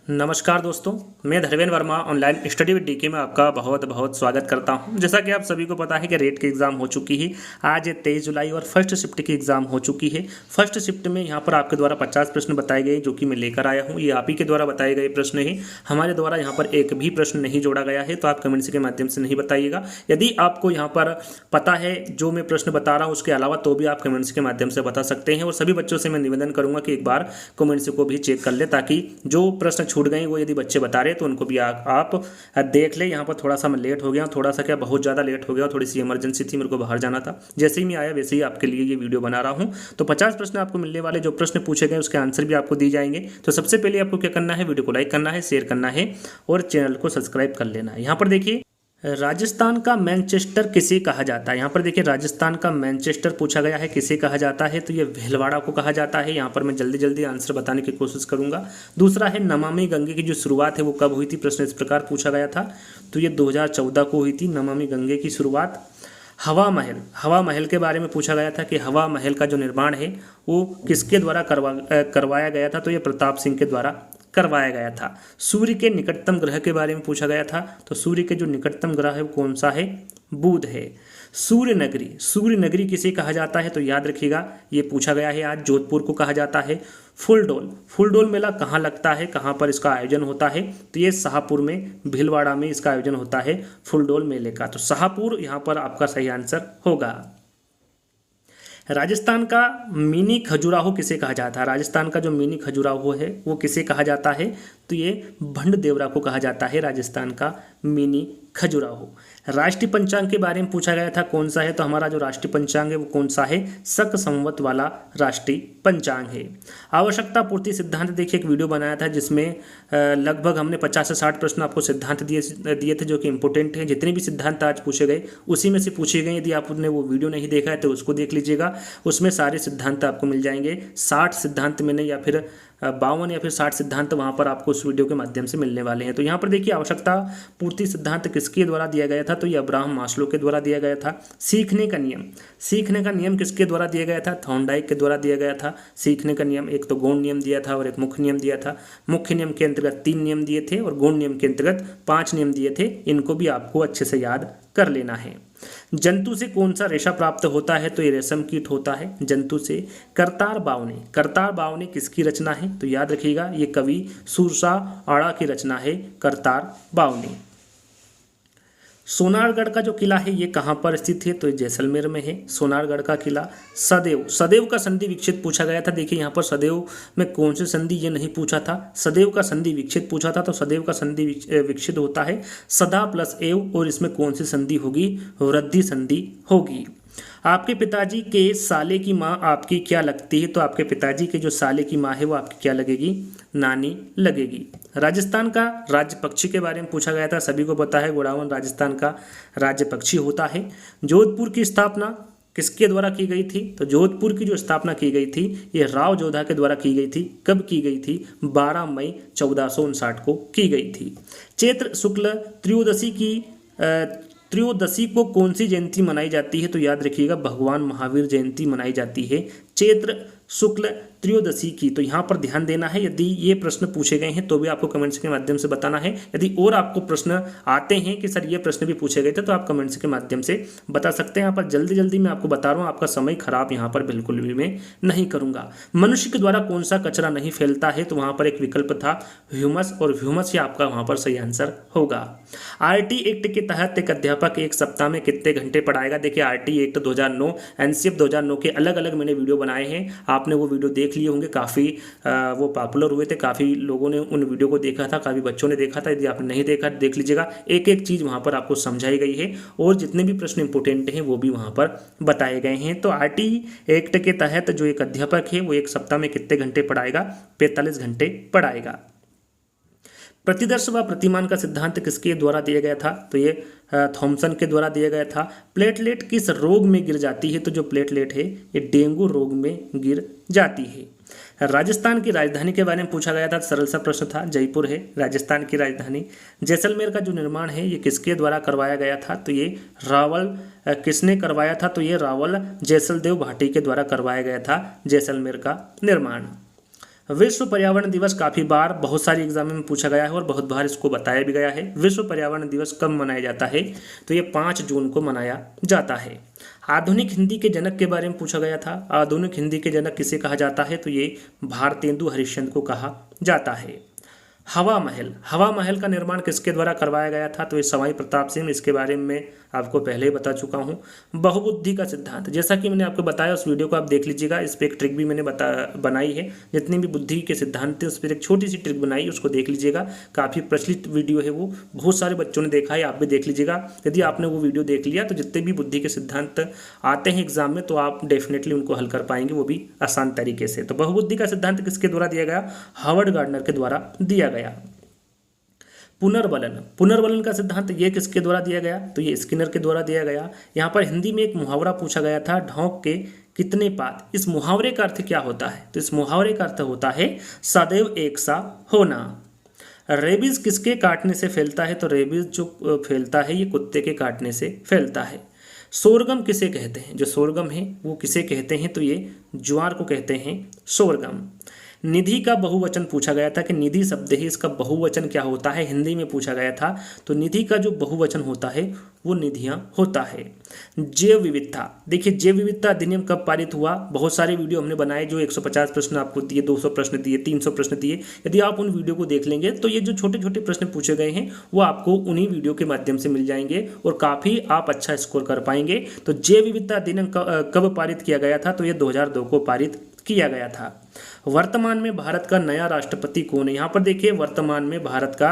नमस्कार दोस्तों, मैं Dharmendra Verma online study with DK में आपका बहुत बहुत स्वागत करता हूं। जैसा कि आप सभी को पता है कि रेट की एग्ज़ाम हो चुकी है। आज 23 जुलाई और फर्स्ट शिफ्ट की एग्ज़ाम हो चुकी है। फर्स्ट शिफ्ट में यहां पर आपके द्वारा 50 प्रश्न बताए गए जो कि मैं लेकर आया हूं। ये आप ही के द्वारा बताए गए प्रश्न हैं। हमारे द्वारा यहाँ पर एक भी प्रश्न नहीं जोड़ा गया है, तो आप कमेंट्स के माध्यम से नहीं बताइएगा। यदि आपको यहाँ पर पता है जो मैं प्रश्न बता रहा हूँ उसके अलावा, तो भी आप कमेंट्स के माध्यम से बता सकते हैं। और सभी बच्चों से मैं निवेदन करूँगा कि एक बार कमेंट्स को भी चेक कर ले, ताकि जो प्रश्न छूट गए वो यदि बच्चे बता रहे तो उनको भी आप देख ले। यहाँ पर थोड़ा सा मैं लेट हो गया, थोड़ा सा क्या बहुत ज़्यादा लेट हो गया, थोड़ी सी इमरजेंसी थी, मेरे को बाहर जाना था। जैसे ही मैं आया वैसे ही आपके लिए ये वीडियो बना रहा हूँ। तो 50 प्रश्न आपको मिलने वाले, जो प्रश्न पूछे गए उसके आंसर भी आपको दिए जाएंगे। तो सबसे पहले आपको क्या करना है, वीडियो को लाइक करना है, शेयर करना है और चैनल को सब्सक्राइब कर लेना है। यहाँ पर देखिए, राजस्थान का मैनचेस्टर किसे कहा जाता है। यहाँ पर देखिए, राजस्थान का मैनचेस्टर पूछा गया है, किसे कहा जाता है, तो ये भीलवाड़ा को कहा जाता है। यहाँ पर मैं जल्दी जल्दी आंसर बताने की कोशिश करूंगा। दूसरा है, नमामि गंगे की जो शुरुआत है वो कब हुई थी, प्रश्न इस प्रकार पूछा गया था, तो ये 2014 को हुई थी नमामि गंगे की शुरुआत। हवा महल के बारे में पूछा गया था कि हवा महल का जो निर्माण है वो किसके द्वारा करवाया गया था, तो ये प्रताप सिंह के द्वारा करवाया गया था। सूर्य के निकटतम ग्रह के बारे में पूछा गया था, तो सूर्य के जो निकटतम ग्रह है वो कौन सा है, बुध है। सूर्य नगरी किसे कहा जाता है, तो याद रखिएगा ये पूछा गया है आज, जोधपुर को कहा जाता है। फुलडोल मेला कहाँ लगता है, कहाँ पर इसका आयोजन होता है, तो ये शाहपुर में, भीलवाड़ा में इसका आयोजन होता है फुलडोल मेले का। तो शाहपुर यहाँ पर आपका सही आंसर होगा। राजस्थान का मिनी खजुराहो किसे कहा जाता है, राजस्थान का जो मिनी खजुराहो है वो किसे कहा जाता है, तो ये भंड देवरा को कहा जाता है राजस्थान का मिनी खजुराहो। राष्ट्रीय पंचांग के बारे में पूछा गया था, कौन सा है, तो हमारा जो राष्ट्रीय पंचांग है वो कौन सा है, शक संवत वाला राष्ट्रीय पंचांग है। आवश्यकता पूर्ति सिद्धांत, देखिए एक वीडियो बनाया था जिसमें लगभग हमने 50 से 60 प्रश्न आपको सिद्धांत दिए थे जो कि इंपॉर्टेंट हैं। जितने भी सिद्धांत आज पूछे गए उसी में से पूछे गए। यदि आपने वो वीडियो नहीं देखा है तो उसको देख लीजिएगा, उसमें सारे सिद्धांत आपको मिल जाएंगे। 60 सिद्धांत मैंने, या फिर 52 या फिर 60 सिद्धांत वहाँ पर आपको उस वीडियो के माध्यम से मिलने वाले हैं। तो यहाँ पर देखिए, आवश्यकता पूर्ति सिद्धांत किसके द्वारा दिया गया था, तो ये अब्राहम मास्लो के द्वारा दिया गया था। सीखने का नियम किसके द्वारा दिया गया था, थॉर्नडाइक के द्वारा दिया गया था। सीखने का नियम, एक तो गौण नियम दिया था और एक मुख्य नियम दिया था। मुख्य नियम के अंतर्गत 3 नियम दिए थे और गौण नियम के अंतर्गत 5 नियम दिए थे। इनको भी आपको अच्छे से याद कर लेना है। जंतु से कौन सा रेशा प्राप्त होता है, तो ये रेशम कीट होता है जंतु से। करतार बावनी किसकी रचना है, तो याद रखिएगा ये कवि सुरसा आड़ा की रचना है करतार बावनी। सोनारगढ़ का जो किला है ये कहाँ पर स्थित है, तो ये जैसलमेर में है सोनारगढ़ का किला। सदैव का संधि विच्छेद पूछा गया था। देखिए यहाँ पर सदैव में कौन सी संधि ये नहीं पूछा था, सदैव का संधि विच्छेद पूछा था। तो सदैव का संधि विच्छेद होता है सदा प्लस एव, और इसमें कौन सी संधि होगी, वृद्धि संधि होगी। आपके पिताजी के साले की माँ आपकी क्या लगती है, तो आपके पिताजी के जो साले की माँ है वो आपकी क्या लगेगी, नानी लगेगी। राजस्थान का राज्य पक्षी के बारे में पूछा गया था, सभी को पता है गोडावण राजस्थान का राज्य पक्षी होता है। जोधपुर की स्थापना किसके द्वारा की गई थी, तो जोधपुर की जो स्थापना की गई थी ये राव जोधा के द्वारा की गई थी। कब की गई थी, 12 मई 1459 को की गई थी। चैत्र शुक्ल त्रयोदशी को कौन सी जयंती मनाई जाती है, तो याद रखिएगा भगवान महावीर जयंती मनाई जाती है चैत्र शुक्ल त्रयोदशी की। तो यहाँ पर ध्यान देना है, यदि ये प्रश्न पूछे गए हैं तो भी आपको कमेंट्स के माध्यम से बताना है। यदि और आपको प्रश्न आते हैं कि सर ये प्रश्न भी पूछे गए थे, तो आप कमेंट्स के माध्यम से बता सकते हैं। यहाँ पर जल्दी जल्दी मैं आपको बता रहा हूँ, आपका समय खराब यहाँ पर बिल्कुल भी मैं नहीं करूँगा। मनुष्य के द्वारा कौन सा कचरा नहीं फैलता है, तो वहाँ पर एक विकल्प था ह्यूमस, और ह्यूमस ही आपका वहाँ पर सही आंसर होगा। RT एक्ट के तहत एक अध्यापक एक सप्ताह में कितने घंटे पढ़ाएगा। देखिए RT एक्ट 2009, NCF 2009 के अलग अलग मैंने वीडियो बनाए हैं, आपने वो वीडियो देख लिए होंगे। काफ़ी वो पॉपुलर हुए थे, काफ़ी लोगों ने उन वीडियो को देखा था, काफ़ी बच्चों ने देखा था। यदि आपने नहीं देखा देख लीजिएगा, एक एक चीज़ वहाँ पर आपको समझाई गई है और जितने भी प्रश्न इंपोर्टेंट हैं वो भी वहाँ पर बताए गए हैं। तो RT एक्ट के तहत जो एक अध्यापक है वो एक सप्ताह में कितने घंटे पढ़ाएगा, 45 घंटे पढ़ाएगा। प्रतिदर्श व प्रतिमान का सिद्धांत किसके द्वारा दिया गया था, तो ये थॉमसन के द्वारा दिया गया था। प्लेटलेट किस रोग में गिर जाती है, तो जो प्लेटलेट है ये डेंगू रोग में गिर जाती है। राजस्थान की राजधानी के बारे में पूछा गया था, सरल सा प्रश्न था, जयपुर है राजस्थान की राजधानी। जैसलमेर का जो निर्माण है ये किसके द्वारा करवाया गया था, तो ये रावल किसने करवाया था, तो ये रावल जैसलदेव भाटी के द्वारा करवाया गया था जैसलमेर का निर्माण। विश्व पर्यावरण दिवस काफ़ी बार बहुत सारे एग्जाम में पूछा गया है और बहुत बार इसको बताया भी गया है। विश्व पर्यावरण दिवस कब मनाया जाता है? तो ये 5 जून को मनाया जाता है। आधुनिक हिंदी के जनक के बारे में पूछा गया था। आधुनिक हिंदी के जनक किसे कहा जाता है? तो ये भारतेंदु हरिश्चंद्र को कहा जाता है। हवा महल का निर्माण किसके द्वारा करवाया गया था? तो ये सवाई प्रताप सिंह। इसके बारे में आपको पहले ही बता चुका हूँ। बहुबुद्धि का सिद्धांत, जैसा कि मैंने आपको बताया, उस वीडियो को आप देख लीजिएगा। इस पर एक ट्रिक भी मैंने बनाई है। जितनी भी बुद्धि के सिद्धांत थे उस पर एक छोटी सी ट्रिक बनाई, उसको देख लीजिएगा। काफ़ी प्रचलित वीडियो है वो, बहुत सारे बच्चों ने देखा है, आप भी देख लीजिएगा। यदि आपने वो वीडियो देख लिया तो जितने भी बुद्धि के सिद्धांत आते हैं एग्जाम में तो आप डेफिनेटली उनको हल कर पाएंगे, वो भी आसान तरीके से। तो बहुबुद्धि का सिद्धांत किसके द्वारा दिया गया? हार्वर्ड गार्डनर के द्वारा दिया गया। पुनर्वलन का सिद्धांत ये किसके द्वारा दिया गया? तो ये स्किनर के द्वारा दिया गया। यहाँ पर हिंदी में एक मुहावरा पूछा गया था, ढोंक के कितने पात। इस मुहावरे का अर्थ क्या होता है? तो इस मुहावरे का अर्थ होता है सदैव एक सा होना। रेबीज किसके काटने से फैलता है? तो रेबीज जो फैलता है ये कुत्ते के काटने से फैलता है। सोरगम किसे कहते हैं? जो सोरगम है वो किसे कहते हैं? तो ये ज्वार को कहते हैं सोरगम। निधि का बहुवचन पूछा गया था कि निधि शब्द है, इसका बहुवचन क्या होता है? हिंदी में पूछा गया था। तो निधि का जो बहुवचन होता है वो निधियां होता है। जैव विविधता, देखिए जैव विविधता अधिनियम कब पारित हुआ? बहुत सारे वीडियो हमने बनाए जो 150 प्रश्न आपको दिए, 200 प्रश्न दिए, 300 प्रश्न दिए। यदि आप उन वीडियो को देख लेंगे तो ये जो छोटे छोटे प्रश्न पूछे गए हैं वो आपको उन्हीं वीडियो के माध्यम से मिल जाएंगे और काफ़ी आप अच्छा स्कोर कर पाएंगे। तो जैव विविधता अधिनियम कब पारित किया गया था? तो ये 2002 को पारित किया गया था। वर्तमान में भारत का नया राष्ट्रपति कौन है? यहाँ पर देखिए वर्तमान में भारत का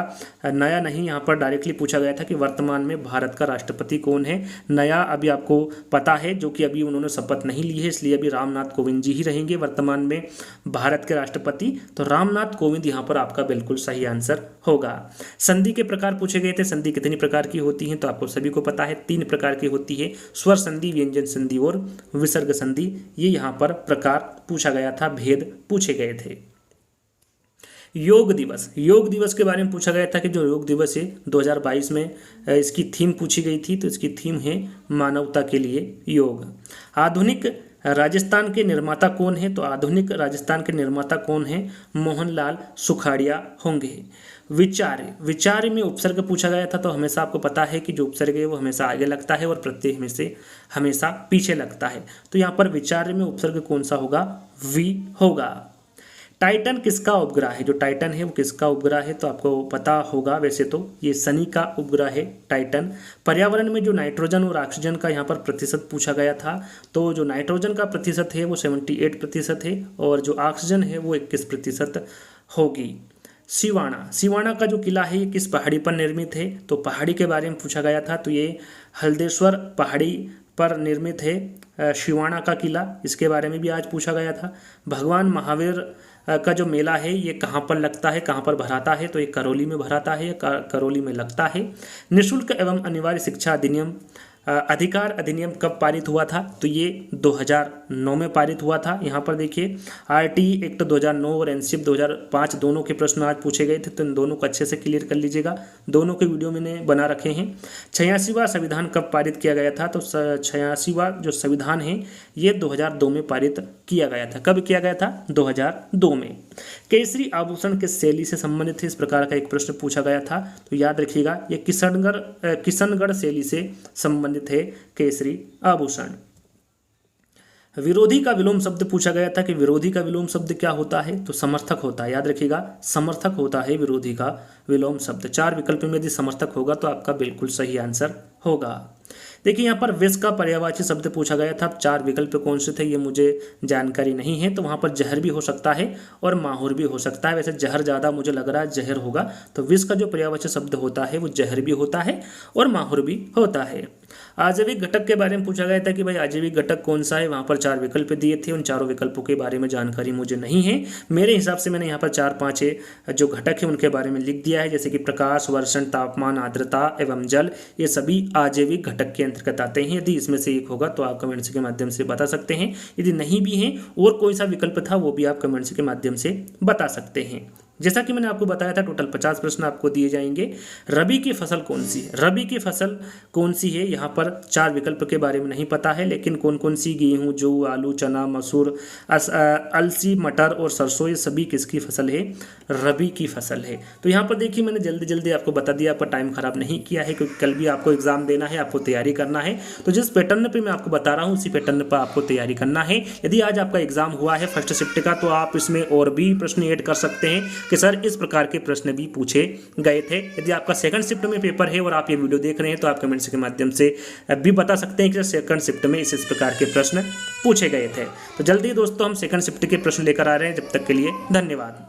नया नहीं, यहाँ पर डायरेक्टली पूछा गया था कि वर्तमान में भारत का राष्ट्रपति कौन है। नया अभी आपको पता है, जो कि अभी उन्होंने शपथ नहीं ली है, इसलिए अभी रामनाथ कोविंद जी ही रहेंगे वर्तमान में भारत के राष्ट्रपति। तो रामनाथ कोविंद यहाँ पर आपका बिल्कुल सही आंसर होगा। संधि के प्रकार पूछे गए थे। संधि कितनी प्रकार की होती हैं? तो आपको सभी को पता है 3 प्रकार की होती है, स्वर संधि, व्यंजन संधि और विसर्ग संधि। ये यहाँ पर प्रकार पूछा गया था, भेद पूछे गए थे। योग दिवस के बारे में पूछा गया था कि जो योग दिवस है 2022 में इसकी थीम पूछी गई थी। तो इसकी थीम है मानवता के लिए योग। आधुनिक राजस्थान के निर्माता कौन है? तो आधुनिक राजस्थान के निर्माता कौन है? मोहनलाल सुखाड़िया होंगे। विचार्य में उपसर्ग पूछा गया था। तो हमेशा आपको पता है कि जो उपसर्ग है वो हमेशा आगे लगता है और प्रत्यय में से हमेशा पीछे लगता है। तो यहाँ पर विचार्य में उपसर्ग कौन सा होगा? वी होगा। टाइटन किसका उपग्रह है? जो टाइटन है वो किसका उपग्रह है? तो आपको पता होगा, वैसे तो ये शनि का उपग्रह है टाइटन। पर्यावरण में जो नाइट्रोजन और ऑक्सीजन का यहाँ पर प्रतिशत पूछा गया था। तो जो नाइट्रोजन का प्रतिशत है वो 78% है और जो ऑक्सीजन है वो 21% होगी। सिवाना का जो किला है ये किस पहाड़ी पर निर्मित है? तो पहाड़ी के बारे में पूछा गया था। तो ये हल्देश्वर पहाड़ी पर निर्मित है सिवाना का किला। इसके बारे में भी आज पूछा गया था। भगवान महावीर का जो मेला है ये कहाँ पर लगता है, कहाँ पर भराता है? तो ये करौली में भराता है, करौली में लगता है। निःशुल्क एवं अनिवार्य शिक्षा अधिकार अधिनियम कब पारित हुआ था? तो ये 2009 में पारित हुआ था। यहाँ पर देखिए RT एक्ट 2009 और एनसीएफ 2005 दोनों के प्रश्न आज पूछे गए थे। तो इन दोनों को अच्छे से क्लियर कर लीजिएगा, दोनों के वीडियो मैंने बना रखे हैं। 86वां संविधान कब पारित किया गया था? तो 86वां जो संविधान है ये 2002 में पारित किया गया था। कब किया गया था? 2002 में। केसरी आभूषण किस शैली से संबंधित है? इस प्रकार का एक प्रश्न पूछा गया था। तो याद रखिएगा ये किशनगढ़ शैली से संबंधित है केसरी आभूषण। विरोधी का विलोम शब्द पूछा गया था कि विरोधी का विलोम शब्द क्या होता है? तो समर्थक होता है। याद रखिएगा समर्थक होता है विरोधी का विलोम शब्द। 4 विकल्प में यदि समर्थक होगा तो आपका बिल्कुल सही आंसर होगा। देखिए यहाँ पर विष का पर्यायवाची शब्द पूछा गया था। 4 विकल्प कौन से थे ये मुझे जानकारी नहीं है। तो वहाँ पर जहर भी हो सकता है और माहुर भी हो सकता है। वैसे जहर ज़्यादा मुझे लग रहा है जहर होगा। तो विष का जो पर्यायवाची शब्द होता है वो जहर भी होता है और माहुर भी होता है। आजैविक घटक के बारे में पूछा गया था कि भाई आजैविक घटक कौन सा है? वहाँ पर 4 विकल्प दिए थे। उन चारों विकल्पों के बारे में जानकारी मुझे नहीं है। मेरे हिसाब से मैंने यहाँ पर 4-5 जो घटक है उनके बारे में लिख दिया है, जैसे कि प्रकाश, वर्षण, तापमान, आर्द्रता एवं जल। ये सभी आजैविक घटक के अंतर्गत आते हैं। यदि इसमें से एक होगा तो आप कमेंट्स के माध्यम से बता सकते हैं। यदि नहीं भी है और कोई सा विकल्प था वो भी आप कमेंट्स के माध्यम से बता सकते हैं। जैसा कि मैंने आपको बताया था टोटल 50 प्रश्न आपको दिए जाएंगे। रबी की फसल कौन सी है, रबी की फसल कौन सी है, यहाँ पर 4 विकल्प के बारे में नहीं पता है, लेकिन कौन कौन सी, गेहूँ, जौ, आलू, चना, मसूर, अलसी, मटर और सरसों, ये सभी किसकी फसल है, रबी की फसल है। तो यहाँ पर देखिए मैंने जल्दी जल्दी आपको बता दिया, आपका टाइम खराब नहीं किया है, क्योंकि कल भी आपको एग्जाम देना है, आपको तैयारी करना है। तो जिस पैटर्न पे मैं आपको बता रहा हूँ उसी पैटर्न पर आपको तैयारी करना है। यदि आज आपका एग्जाम हुआ है फर्स्ट शिफ्ट का, तो आप इसमें और भी प्रश्न ऐड कर सकते हैं कि सर इस प्रकार के प्रश्न भी पूछे गए थे। यदि आपका सेकंड शिफ्ट में पेपर है और आप ये वीडियो देख रहे हैं तो आप कमेंट्स के माध्यम से भी बता सकते हैं कि सेकंड शिफ्ट में इस प्रकार के प्रश्न पूछे गए थे। तो जल्दी दोस्तों हम सेकंड शिफ्ट के प्रश्न लेकर आ रहे हैं। जब तक के लिए धन्यवाद।